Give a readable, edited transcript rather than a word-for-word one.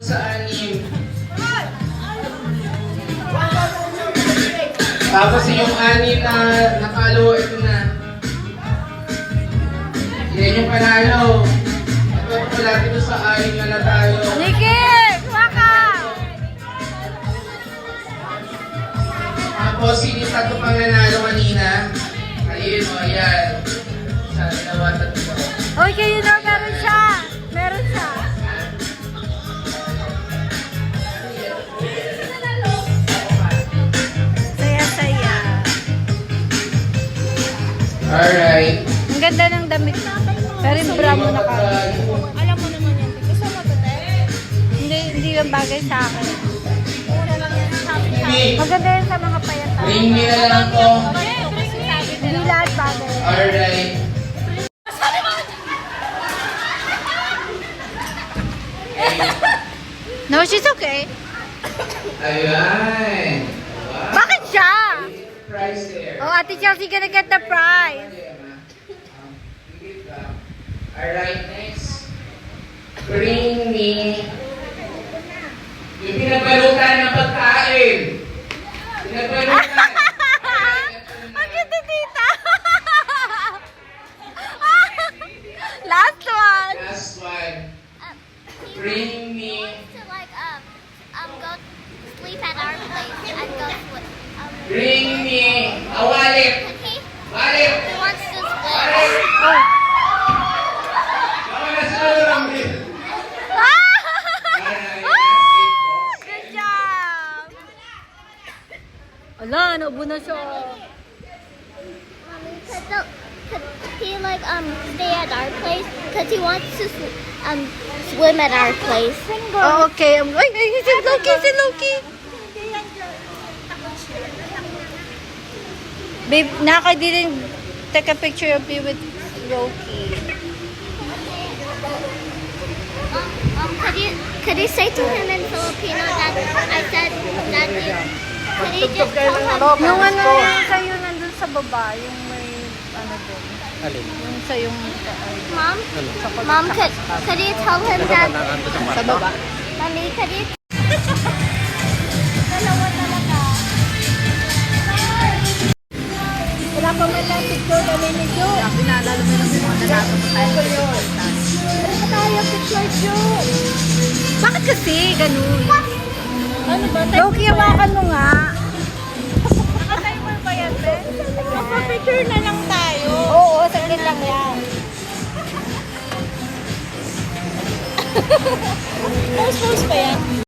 Sa anim. Tapos yung anim na nakalo, ito na. Yan yung panalo. Ito pala dito sa anim na natalo. Nikki! Waka! Tapos sino tatlo pang nanalo kanina? Ayun o, ayan. Sa dalawa, tatlo. Okay, you know, meron siya. Meron siya. Saya-saya. Alright. Ang ganda ng damit. Pero yung bra mo naka... Alam mo naman yan. Gusto mo to, te? Hindi lang bagay sa akin. Mura lang yan. Sabi sa Hindi. Maganda yan sa mga payatan. Ring me na lang to. Hindi lahat bagay. Alright. No, she's okay. Ayan. Wow. Bakit siya? Price there. Oh, Ate Chelsea gonna get the prize. Alright, next. Bring me yung pinagbalutan ng pagkain. Pinagbalutan. Ang cute ni tita. Last one. Last one. Bring me. to like go sleep at our place and go Bring me a wallet. Wallet. he wants to split. Wallet. Oh. Baka nasa lang din. Good job. Ala, naubo na siya. Could he like stay at our place because he wants to swim at our place. Oh, okay. Ay, si Loki, si Loki. Babe, Naka didn't take a picture of you with Loki. Could you say to him in Filipino that I said that you could you just tell him Yung ano yung sa'yo nandun sa baba, yung may ano doon. Yung sa yung... Mom, could you tell him that Sa baba. Mommy, could you dalawa talaga. Wala pa man lang picture kami ni Joe. Pinalalo mo lang yung mga nalato mo tayo. Wala pa tayo picture, Joe. Bakit kasi ganun? Ano ba? Loki, hawakan mo nga. Naka-timer ba yan, te? Magpa-picture na lang tayo. Oo, saglit lang yan. Post pa yan.